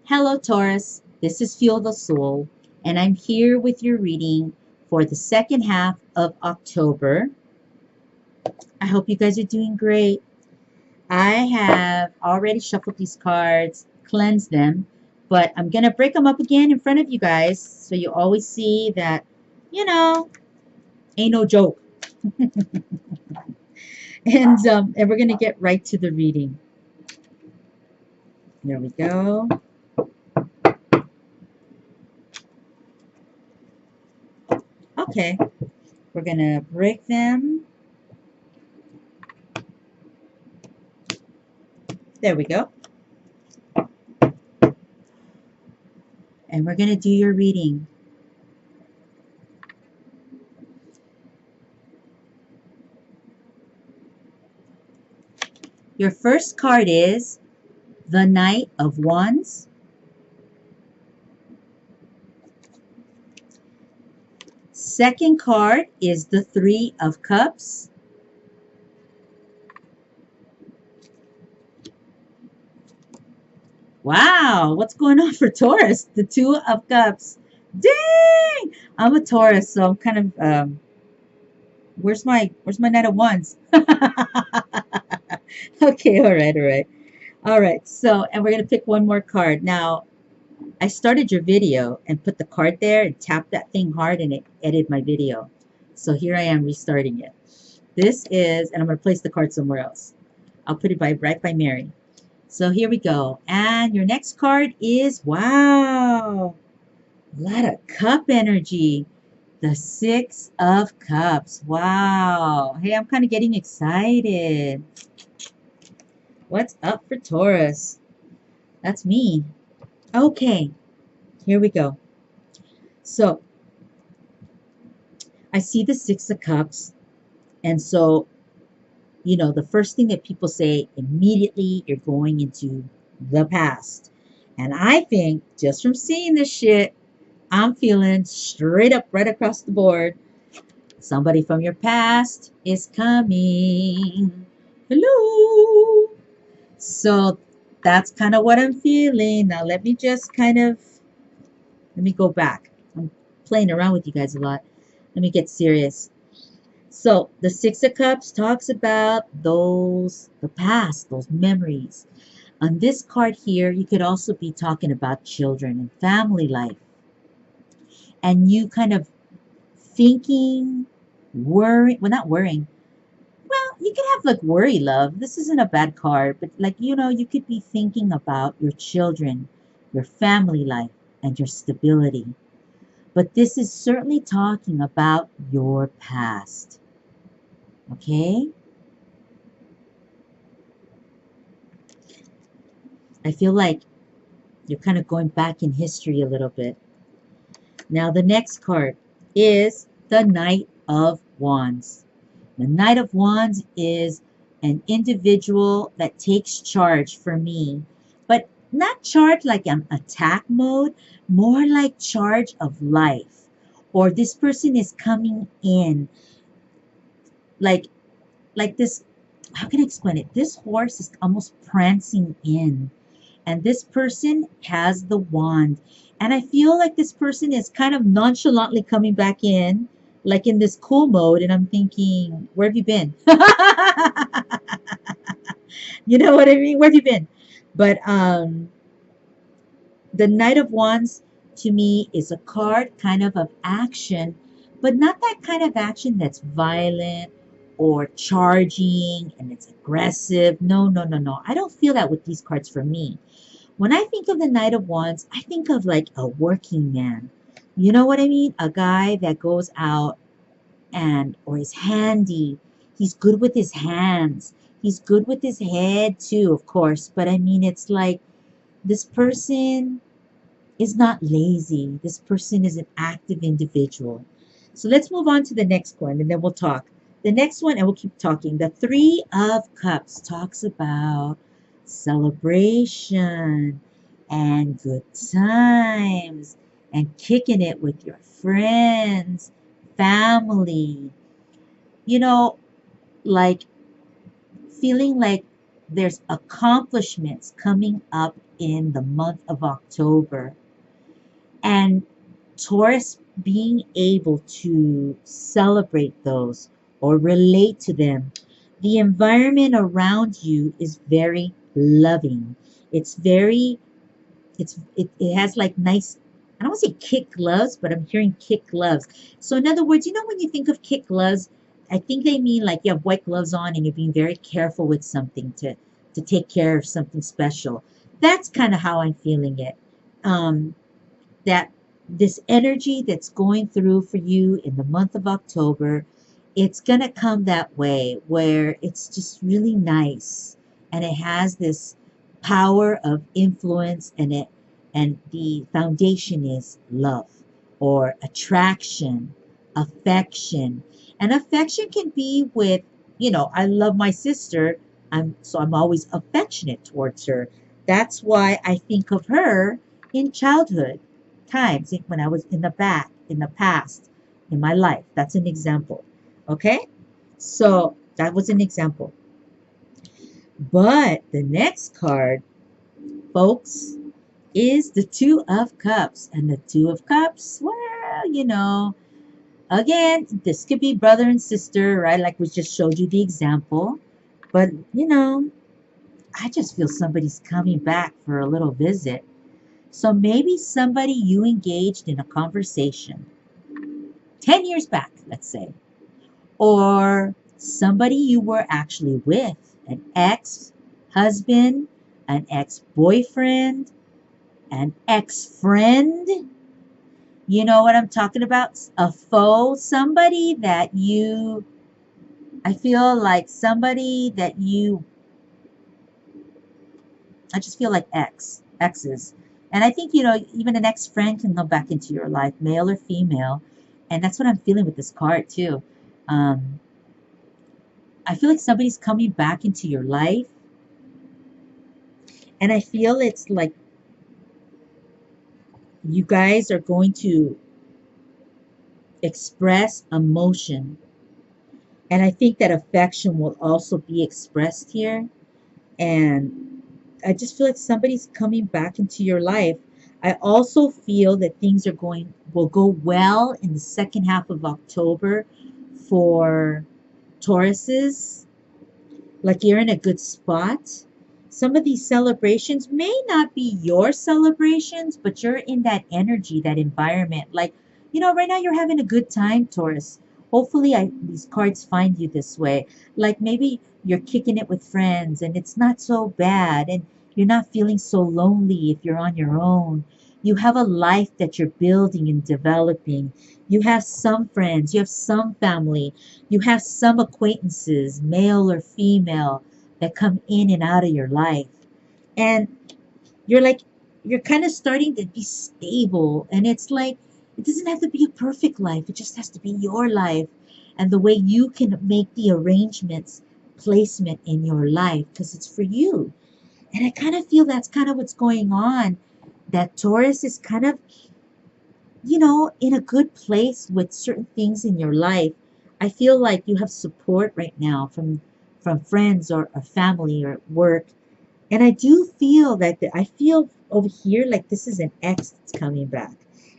Hello, Taurus. This is Fuel the Soul, and I'm here with your reading for the second half of October. I hope you guys are doing great. I have already shuffled these cards, cleansed them, but I'm going to break them up again in front of you guys so you always see that, you know, ain't no joke. And we're going to get right to the reading. There we go. Okay, we're going to break them. There we go. And we're going to do your reading. Your first card is the Knight of Wands. Second card is the Three of Cups. Wow, what's going on for Taurus? The Two of Cups. Dang! I'm a Taurus, so I'm kind of where's my Knight of Wands? Okay, all right. So, and we're gonna pick one more card. Now, I started your video and put the card there and tapped that thing hard and it edited my video. So here I am restarting it. This is, and I'm going to place the card somewhere else. I'll put it right by Mary. So here we go. And your next card is, wow, a lot of cup energy. The Six of Cups. Wow. Hey, I'm kind of getting excited. What's up for Taurus? That's me. Okay, here we go. So, I see the Six of Cups. And so, you know, the first thing that people say immediately, you're going into the past. And I think just from seeing this shit, I'm feeling straight up right across the board. Somebody from your past is coming. Hello. So that's kind of what I'm feeling. Now let me go back. I'm playing around with you guys a lot. Let me get serious. So the Six of Cups talks about the past, those memories. On this card here, you could also be talking about children and family life. And you kind of thinking, worrying, well, not worrying. Well, you could have like worry love. This isn't a bad card, but like, you know, you could be thinking about your children, your family life, and your stability. But this is certainly talking about your past. Okay? I feel like you're kind of going back in history a little bit. Now, the next card is the Knight of Wands. The Knight of Wands is an individual that takes charge for me, but not charge like I'm attack mode, more like charge of life. Or this person is coming in like this. How can I explain it? This horse is almost prancing in, and this person has the wand. And I feel like this person is kind of nonchalantly coming back in, like in this cool mode. And I'm thinking, where have you been? You know what I mean? Where have you been? But the Knight of Wands to me is a card kind of action, but not that kind of action that's violent or charging and it's aggressive. No, no, no, no. I don't feel that with these cards for me. When I think of the Knight of Wands, I think of like a working man. You know what I mean? A guy that goes out or is handy. He's good with his hands. He's good with his head too, of course. But I mean, it's like this person is not lazy. This person is an active individual. So let's move on to the next one and then we'll talk. The next one, and we'll keep talking. The Three of Cups talks about celebration and good times and kicking it with your friends, family. You know, like feeling like there's accomplishments coming up in the month of October. And Taurus being able to celebrate those or relate to them. The environment around you is very loving. It's very it has like nice, I don't want to say kick gloves, but I'm hearing kick gloves. So in other words, when you think of kick gloves, I think they mean like you have white gloves on and you're being very careful with something to take care of something special. That's kind of how I'm feeling it. Um, that this energy that's going through for you in the month of October, it's going to come that way where it's just really nice and it has this power of influence in it, and the foundation is love or attraction, affection. And affection can be with, I love my sister, I'm always affectionate towards her. That's why I think of her in childhood times when I was in the past, in my life. That's an example. Okay? So that was an example. But the next card, folks, is the Two of Cups. And the Two of Cups, well, again, this could be brother and sister, right? Like we just showed you the example. But, I just feel somebody's coming back for a little visit. So maybe somebody you engaged in a conversation 10 years back, let's say, or somebody you were actually with, an ex-husband, an ex-boyfriend, an ex-friend. You know what I'm talking about? A foe, somebody that I feel like somebody that I just feel like exes. And I think, even an ex-friend can come back into your life, male or female. And that's what I'm feeling with this card too. Um, I feel like somebody's coming back into your life. And I feel it's like you guys are going to express emotion. And I think that affection will also be expressed here. And I just feel like somebody's coming back into your life. I also feel that things will go well in the second half of October for Tauruses. Like you're in a good spot. Some of these celebrations may not be your celebrations, but you're in that energy, that environment. Like, right now you're having a good time, Taurus. Hopefully, these cards find you this way. Like maybe you're kicking it with friends and it's not so bad, and you're not feeling so lonely if you're on your own. You have a life that you're building and developing. You have some friends, you have some family, you have some acquaintances, male or female, that come in and out of your life. And you're like, you're kind of starting to be stable. And it's like, it doesn't have to be a perfect life, it just has to be your life. And the way you can make the arrangements, placement in your life, because it's for you. And I kind of feel that's kind of what's going on. That Taurus is kind of, in a good place with certain things in your life. I feel like you have support right now from friends or family or work. And I do feel that I feel over here like this is an ex that's coming back.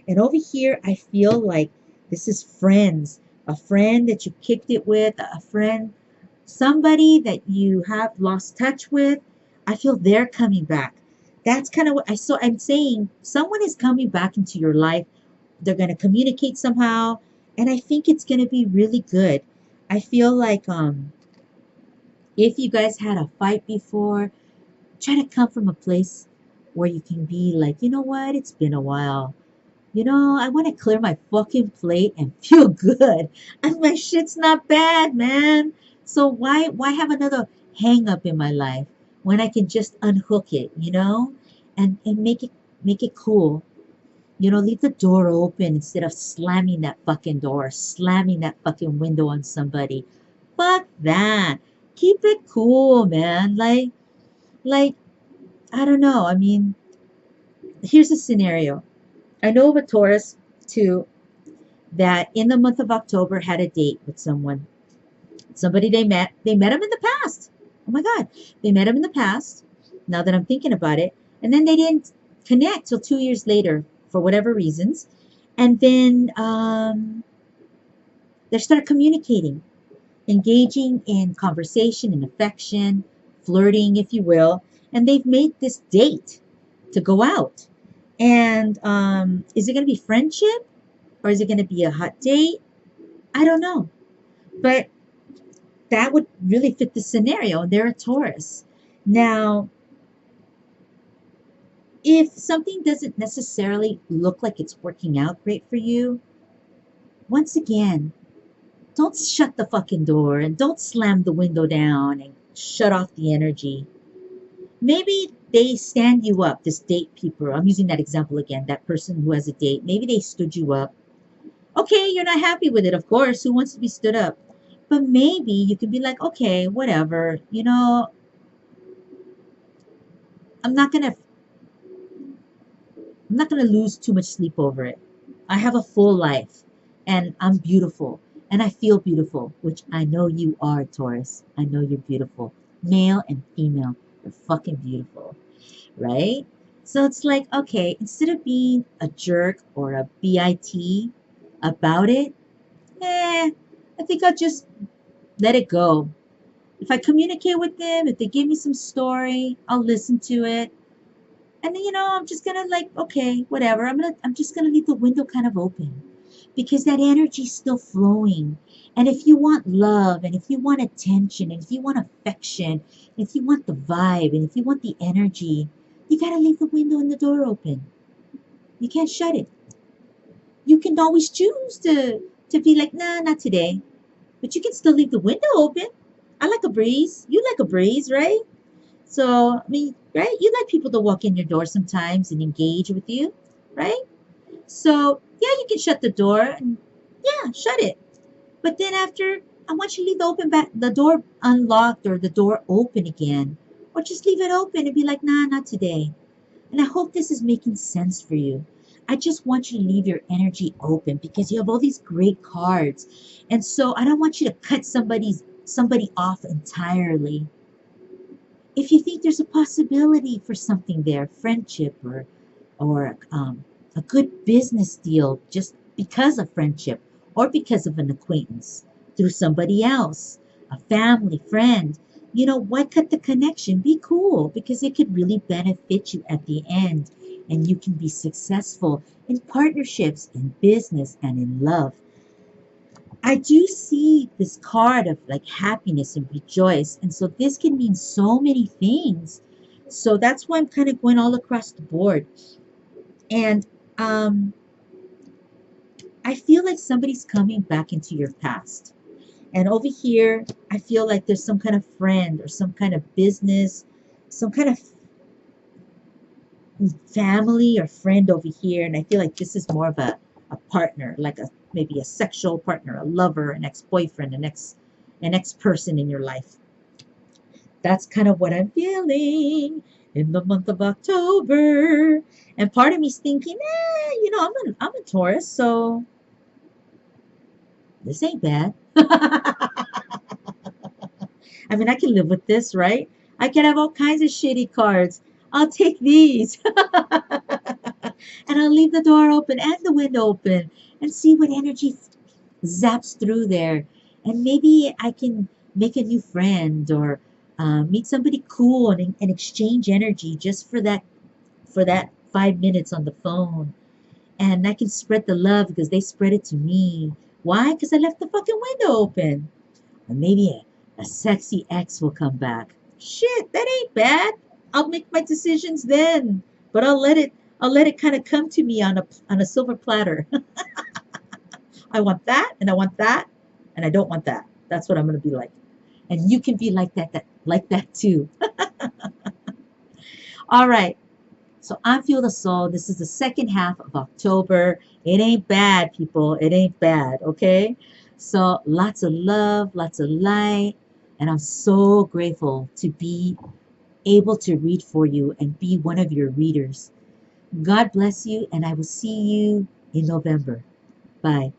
And over here, I feel like this is friends, a friend that you kicked it with, a friend, somebody that you have lost touch with. I feel they're coming back. That's kind of what I'm saying someone is coming back into your life. They're going to communicate somehow, and I think it's going to be really good. I feel like if you guys had a fight before, try to come from a place where you can be like, you know what, it's been a while. I want to clear my fucking plate and feel good. And my shit's not bad, man. So why have another hang up in my life when I can just unhook it, and make it cool. Leave the door open instead of slamming that fucking door, slamming that fucking window on somebody. Fuck that. Keep it cool, man. Like, I don't know. I mean, here's a scenario. I know of a Taurus too that in the month of October had a date with someone. Somebody they met him in the past. Oh my God. They met him in the past, now that I'm thinking about it. And then they didn't connect till 2 years later for whatever reasons. And then they start communicating, engaging in conversation and affection, flirting, if you will. And they've made this date to go out. And is it going to be friendship or is it going to be a hot date? I don't know. But that would really fit the scenario. They're a Taurus. Now, if something doesn't necessarily look like it's working out great for you, once again, don't shut the fucking door and don't slam the window down and shut off the energy. Maybe they stand you up, this date people. I'm using that example again, that person who has a date. Maybe they stood you up. Okay, you're not happy with it, of course. Who wants to be stood up? But maybe you could be like, okay, whatever. I'm not gonna I'm not gonna lose too much sleep over it. I have a full life and I'm beautiful and I feel beautiful, which I know you are, Taurus. I know you're beautiful. Male and female. You're fucking beautiful. Right? So it's like, okay, instead of being a jerk or a BIT about it, I think I'll just let it go. If I communicate with them, if they give me some story, I'll listen to it. And then, I'm just gonna like, okay, whatever. I'm just gonna leave the window kind of open because that energy's still flowing. And if you want love, and if you want attention, and if you want affection, and if you want the vibe, and if you want the energy, you gotta leave the window and the door open. You can't shut it. You can always choose to be like, nah, not today. But you can still leave the window open. I like a breeze. You like a breeze, right? So, I mean, right? You like people to walk in your door sometimes and engage with you, right? So, yeah, you can shut the door and yeah, shut it. But then after, I want you to leave the door unlocked or the door open again. Or just leave it open and be like, nah, not today. And I hope this is making sense for you. I just want you to leave your energy open because you have all these great cards. And so I don't want you to cut somebody off entirely. If you think there's a possibility for something there, friendship or a good business deal just because of friendship or because of an acquaintance through somebody else, a family, friend, why cut the connection? Be cool because it could really benefit you at the end and you can be successful in partnerships, in business, and in love. I do see this card of like happiness and rejoice. And so this can mean so many things. So that's why I'm kind of going all across the board. And um, I feel like somebody's coming back into your past. And over here, I feel like there's some kind of friend or some kind of business, some kind of family or friend over here. And I feel like this is more of a partner, like maybe a sexual partner, a lover, an ex-boyfriend, an ex person in your life. That's kind of what I'm feeling in the month of October. And part of me's thinking, I'm a Taurus, so this ain't bad. I mean, I can live with this, right? I can have all kinds of shitty cards. I'll take these. And I'll leave the door open and the window open and see what energy zaps through there. And maybe I can make a new friend or meet somebody cool and exchange energy just for that 5 minutes on the phone. And I can spread the love because they spread it to me. Why? Because I left the fucking window open. Or maybe a sexy ex will come back. Shit, that ain't bad. I'll make my decisions then. But I'll let it kind of come to me on a silver platter. I want that and I want that and I don't want that. That's what I'm gonna be like. And you can be like that too. All right. So I'm Fuel the Soul. This is the second half of October. It ain't bad, people. It ain't bad, okay? So lots of love, lots of light. And I'm so grateful to be able to read for you and be one of your readers. God bless you, and I will see you in November. Bye.